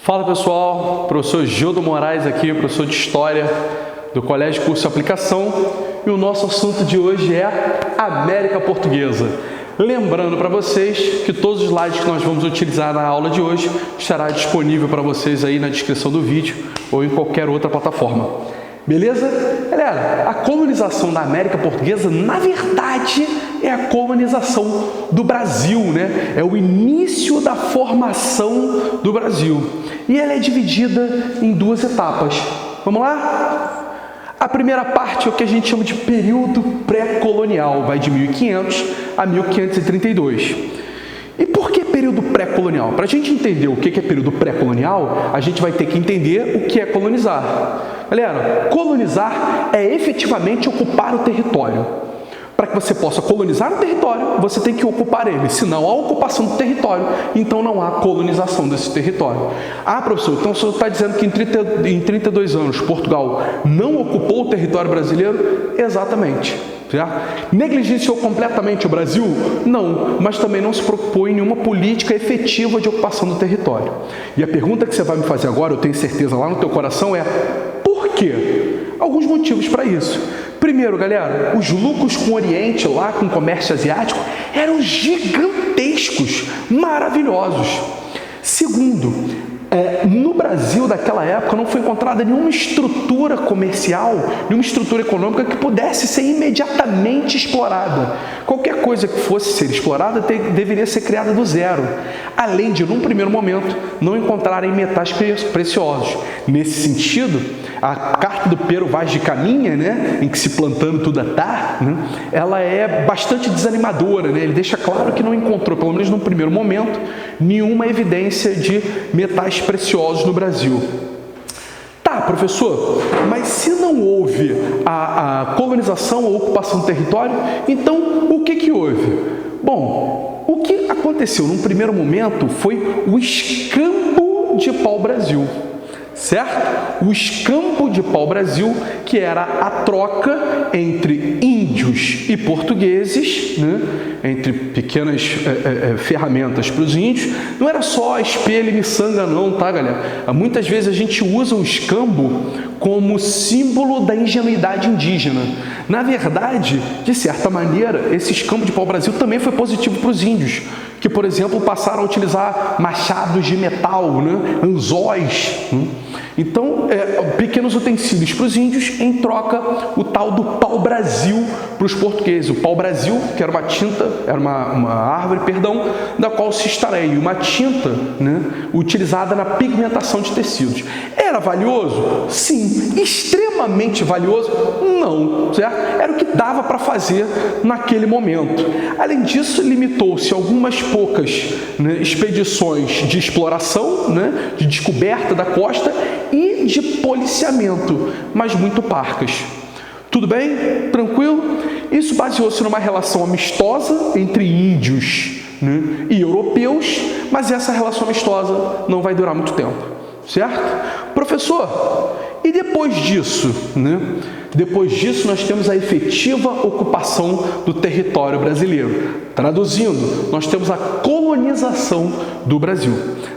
Fala pessoal, professor Gildo Moraes aqui, professor de História do Colégio Curso de Aplicação, e o nosso assunto de hoje é América Portuguesa. Lembrando para vocês que todos os slides que nós vamos utilizar na aula de hoje estará disponível para vocês aí na descrição do vídeo ou em qualquer outra plataforma. Beleza? Galera, a colonização da América Portuguesa, na verdade, é a colonização do Brasil, né? É o início da formação do Brasil. E ela é dividida em duas etapas. Vamos lá? A primeira parte é o que a gente chama de período pré-colonial, vai de 1500 a 1532. E por que período pré-colonial? Para a gente entender o que é período pré-colonial, a gente vai ter que entender o que é colonizar. Galera, colonizar é efetivamente ocupar o território. Para que você possa colonizar o território, você tem que ocupar ele. Se não há ocupação do território, então não há colonização desse território. Ah, professor, então o senhor está dizendo que em 32 anos Portugal não ocupou o território brasileiro? Exatamente. Negligenciou completamente o Brasil? Não, mas também não se propõe nenhuma política efetiva de ocupação do território. E a pergunta que você vai me fazer agora, eu tenho certeza lá no teu coração, é por quê? Alguns motivos para isso. Primeiro, galera, os lucros com o Oriente, lá com o comércio asiático, eram gigantescos, maravilhosos. Segundo, no Brasil daquela época não foi encontrada nenhuma estrutura comercial, nenhuma estrutura econômica que pudesse ser imediatamente explorada. Qualquer coisa que fosse ser explorada deveria ser criada do zero, além de, num primeiro momento, não encontrarem metais preciosos. Nesse sentido, a carta do Pero Vaz de Caminha, né, em que se plantando tudo dá, né, ela é bastante desanimadora, né? Ele deixa claro que não encontrou, pelo menos num primeiro momento, nenhuma evidência de metais preciosos no Brasil. Tá, professor, mas se não houve a colonização ou ocupação do território, então o que houve? Bom, o que aconteceu num primeiro momento foi o escambo de pau-brasil. Certo? O escambo de pau-brasil, que era a troca entre índios e portugueses, né? Entre pequenas ferramentas para os índios. Não era só espelho e miçanga não, tá, galera? Muitas vezes a gente usa o escambo como símbolo da ingenuidade indígena. Na verdade, de certa maneira, esse escambo de pau-brasil também foi positivo para os índios, que, por exemplo, passaram a utilizar machados de metal, né? Anzóis. Né? Então, pequenos utensílios para os índios, em troca, o tal do pau-brasil para os portugueses. O pau-brasil, que era uma tinta, era uma árvore, perdão, da qual se extrai uma tinta, né, utilizada na pigmentação de tecidos. Era valioso? Sim. Extremamente valioso? Não. Certo? Era o que dava para fazer naquele momento. Além disso, limitou-se a algumas poucas, né, expedições de exploração, né, de descoberta da costa e de policiamento, mas muito parcas. Tudo bem? Tranquilo? Isso baseou-se numa relação amistosa entre índios, né, e europeus, mas essa relação amistosa não vai durar muito tempo, certo? Professor, e depois disso, né? Depois disso, nós temos a efetiva ocupação do território brasileiro. Traduzindo, nós temos a colonização do Brasil,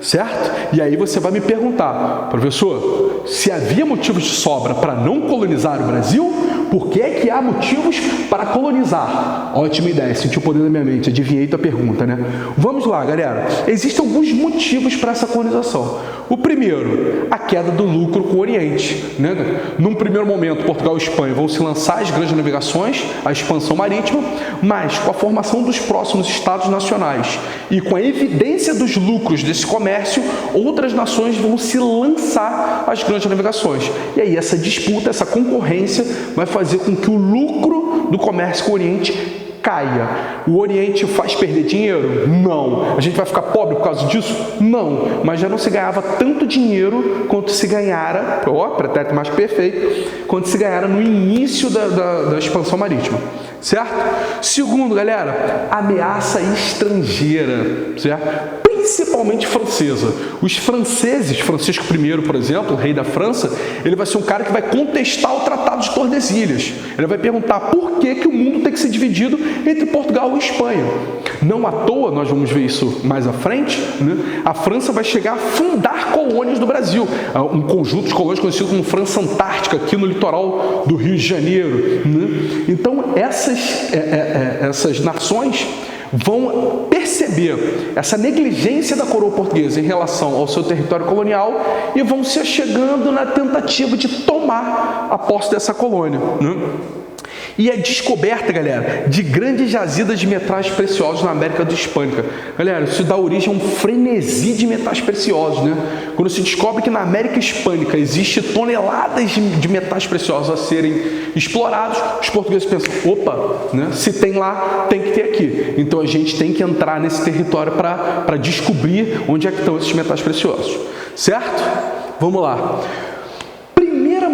certo? E aí você vai me perguntar, professor, se havia motivos de sobra para não colonizar o Brasil, por que é que há motivos para colonizar? Ótima ideia, sentiu o poder da minha mente, adivinhei tua pergunta, né? Vamos lá, galera. Existem alguns motivos para essa colonização. O primeiro, a queda do lucro com o Oriente, né? Num primeiro momento, Portugal e Espanha vão se lançar às grandes navegações, à expansão marítima, mas com a formação dos próximos estados nacionais e com a evidência dos lucros desse comércio, outras nações vão se lançar às grandes navegações. E aí essa disputa, essa concorrência vai fazer com que o lucro do comércio com o Oriente caia. O Oriente faz perder dinheiro? Não. A gente vai ficar pobre por causa disso? Não. Mas já não se ganhava tanto dinheiro quanto se ganhara, pretérito mais perfeito, quanto se ganhara no início da expansão marítima. Certo? Segundo, galera, ameaça estrangeira, certo? principalmente francesa. Os franceses, Francisco I, por exemplo, o rei da França, ele vai ser um cara que vai contestar o Tratado de Tordesilhas. Ele vai perguntar por que o mundo tem que ser dividido entre Portugal e Espanha. Não à toa, nós vamos ver isso mais à frente, né? A França vai chegar a fundar colônias do Brasil, um conjunto de colônias conhecido como França Antártica, aqui no litoral do Rio de Janeiro, né? Então, essas nações vão perceber essa negligência da coroa portuguesa em relação ao seu território colonial e vão se achegando na tentativa de tomar a posse dessa colônia, né? E a descoberta, galera, de grandes jazidas de metais preciosos na América Hispânica. Galera, isso dá origem a um frenesi de metais preciosos, né? Quando se descobre que na América Hispânica existe toneladas de metais preciosos a serem explorados, os portugueses pensam, opa, né? Se tem lá, tem que ter aqui. Então a gente tem que entrar nesse território para descobrir onde é que estão esses metais preciosos. Certo? Vamos lá.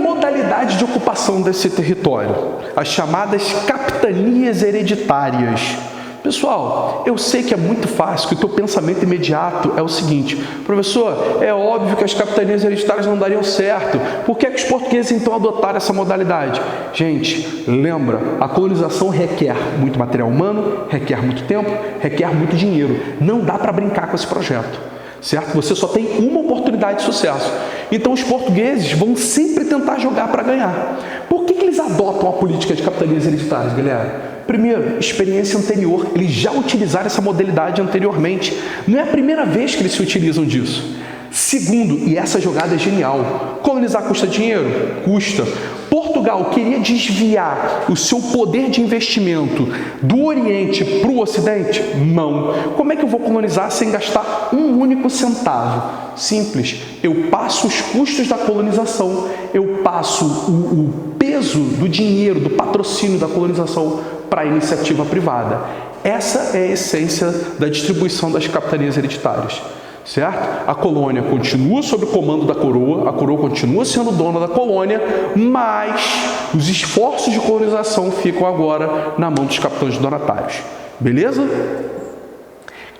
Modalidade de ocupação desse território, as chamadas capitanias hereditárias. Pessoal, eu sei que é muito fácil, que o teu pensamento imediato é o seguinte: professor, é óbvio que as capitanias hereditárias não dariam certo, por que os portugueses então adotaram essa modalidade? Gente, lembra, a colonização requer muito material humano, requer muito tempo, requer muito dinheiro, não dá para brincar com esse projeto. Certo? Você só tem uma oportunidade de sucesso. Então os portugueses vão sempre tentar jogar para ganhar. Por que eles adotam a política de capitanias hereditárias, galera? Primeiro, experiência anterior. Eles já utilizaram essa modalidade anteriormente. Não é a primeira vez que eles se utilizam disso. Segundo, e essa jogada é genial, colonizar custa dinheiro? Custa. Portugal queria desviar o seu poder de investimento do Oriente para o Ocidente? Não. Como é que eu vou colonizar sem gastar um único centavo? Simples. Eu passo os custos da colonização, eu passo o peso do dinheiro, do patrocínio da colonização para a iniciativa privada. Essa é a essência da distribuição das capitanias hereditárias. Certo? A colônia continua sob o comando da coroa, a coroa continua sendo dona da colônia, mas os esforços de colonização ficam agora na mão dos capitães donatários. Beleza?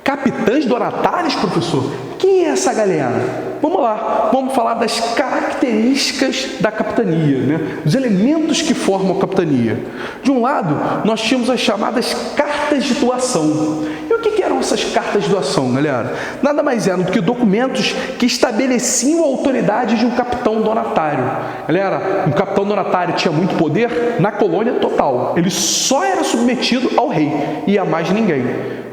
Capitães donatários, professor? Quem é essa galera? Vamos lá, vamos falar das características da capitania, né? Os elementos que formam a capitania. De um lado, nós tínhamos as chamadas cartas de doação. E o que eram essas cartas de doação, galera? Nada mais eram do que documentos que estabeleciam a autoridade de um capitão donatário. Galera, um capitão donatário tinha muito poder na colônia total. Ele só era submetido ao rei e a mais ninguém.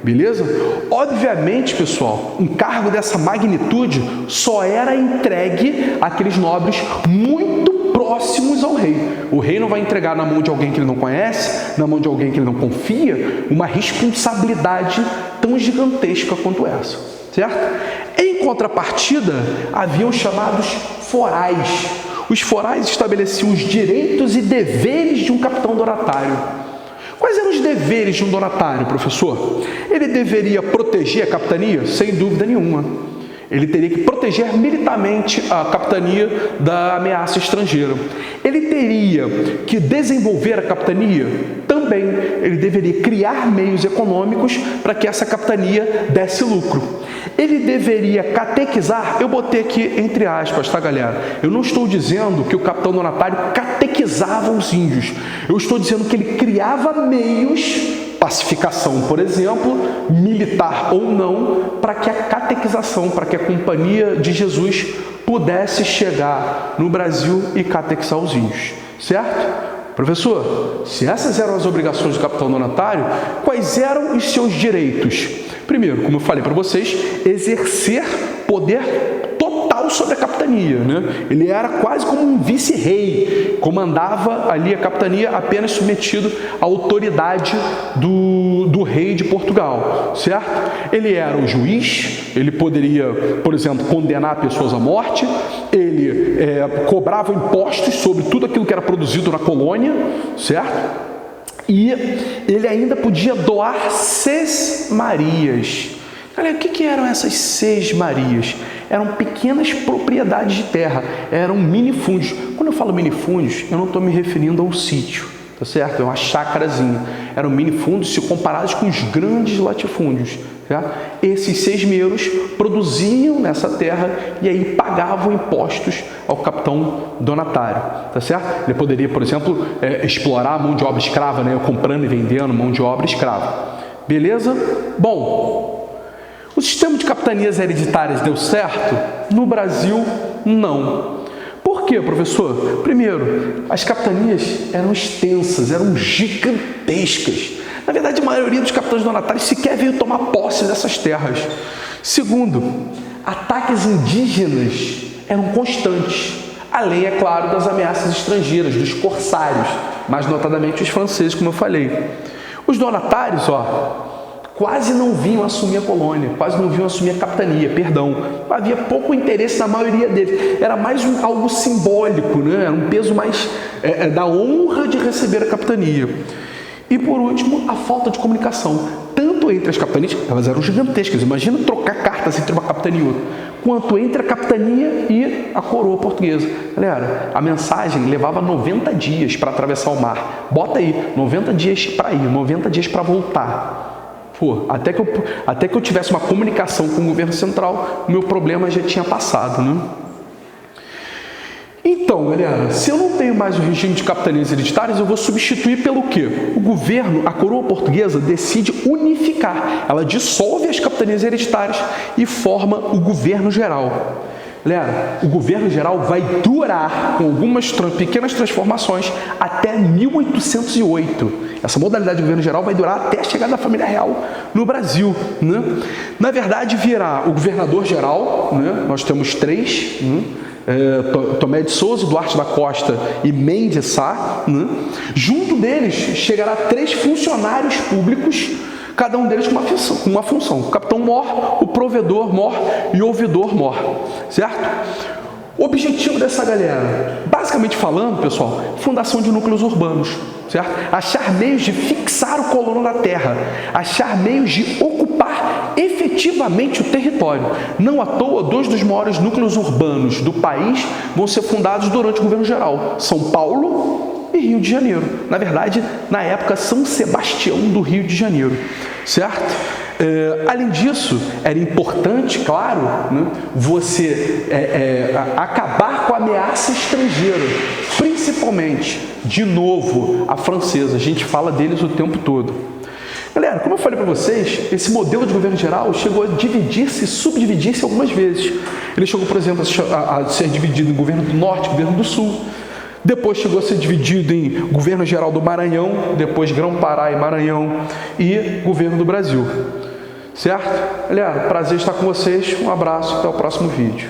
Beleza? Obviamente, pessoal, um cargo dessa magnitude só era entregue àqueles nobres muito próximos ao rei. O rei não vai entregar na mão de alguém que ele não conhece, na mão de alguém que ele não confia, uma responsabilidade tão gigantesca quanto essa. Certo? Em contrapartida, havia os chamados forais. Os forais estabeleciam os direitos e deveres de um capitão donatário. Quais eram os deveres de um donatário, professor? Ele deveria proteger a capitania? Sem dúvida nenhuma. Ele teria que proteger militarmente a capitania da ameaça estrangeira. Ele teria que desenvolver a capitania? Também. Ele deveria criar meios econômicos para que essa capitania desse lucro. Ele deveria catequizar? Eu botei aqui entre aspas, tá, galera? Eu não estou dizendo que o capitão donatário catequizava os índios. Eu estou dizendo que ele criava meios, pacificação, por exemplo, militar ou não, para que a catequização, para que a Companhia de Jesus pudesse chegar no Brasil e catequizar os índios. Certo? Professor, se essas eram as obrigações do capitão donatário, quais eram os seus direitos? Primeiro, como eu falei para vocês, exercer poder total sobre a capitania, né? Ele era quase como um vice-rei, comandava ali a capitania apenas submetido à autoridade do rei de Portugal, certo? Ele era o juiz, ele poderia, por exemplo, condenar pessoas à morte, ele cobrava impostos sobre tudo aquilo que era produzido na colônia, certo? E ele ainda podia doar sesmarias. Olha, o que eram essas sesmarias? Eram pequenas propriedades de terra, eram minifúndios. Quando eu falo minifúndios, eu não estou me referindo ao sítio, tá certo? É uma chácarazinha. Eram minifúndios se comparados com os grandes latifúndios, Certo? Esses sesmeiros produziam nessa terra e aí pagavam impostos ao capitão donatário, tá certo? Ele poderia, por exemplo, explorar a mão de obra escrava, né? Comprando e vendendo mão de obra escrava. Beleza? Bom, o sistema de capitanias hereditárias deu certo? No Brasil, não. Por quê, professor? Primeiro, as capitanias eram extensas, eram gigantescas. Na verdade, a maioria dos capitães donatários sequer veio tomar posse dessas terras. Segundo, ataques indígenas eram constantes, além, é claro, das ameaças estrangeiras, dos corsários, mais notadamente os franceses, como eu falei. Os donatários, quase não vinham assumir a colônia, quase não vinham assumir a capitania, perdão. Havia pouco interesse na maioria deles. Era mais algo simbólico, né? Era um peso mais da honra de receber a capitania. E, por último, a falta de comunicação, tanto entre as capitanias, elas eram gigantescas, imagina trocar cartas entre uma capitania e outra, quanto entre a capitania e a coroa portuguesa. Galera, a mensagem levava 90 dias para atravessar o mar. Bota aí, 90 dias para ir, 90 dias para voltar. Pô, até que eu tivesse uma comunicação com o governo central, o meu problema já tinha passado, né? Então, galera, se eu não tenho mais o regime de capitanias hereditárias, eu vou substituir pelo quê? O governo, a coroa portuguesa, decide unificar. Ela dissolve as capitanias hereditárias e forma o governo geral. Galera, o governo geral vai durar, com algumas pequenas transformações, até 1808. Essa modalidade de governo geral vai durar até a chegada da família real no Brasil, né? Na verdade, virá o governador geral, né? Nós temos três, né? Tomé de Souza, Duarte da Costa e Mendes Sá, né? Junto deles chegará 3 funcionários públicos, cada um deles com uma função. O capitão-mor, o provedor-mor e o ouvidor-mor, certo? O objetivo dessa galera, basicamente falando, pessoal, fundação de núcleos urbanos, certo? Achar meios de fixar o colono na terra, achar meios de ocupar efetivamente o território. Não à toa, 2 dos maiores núcleos urbanos do país vão ser fundados durante o governo geral: São Paulo e Rio de Janeiro. Na verdade, na época, São Sebastião do Rio de Janeiro, certo? Além disso, era importante, claro, né, você acabar com a ameaça estrangeira, principalmente, de novo, a francesa. A gente fala deles o tempo todo. Galera, como eu falei para vocês, esse modelo de governo geral chegou a dividir-se e subdividir-se algumas vezes. Ele chegou, por exemplo, a ser dividido em governo do Norte e governo do Sul. Depois chegou a ser dividido em governo geral do Maranhão, depois Grão-Pará e Maranhão e governo do Brasil. Certo? Galera, prazer estar com vocês. Um abraço, até o próximo vídeo.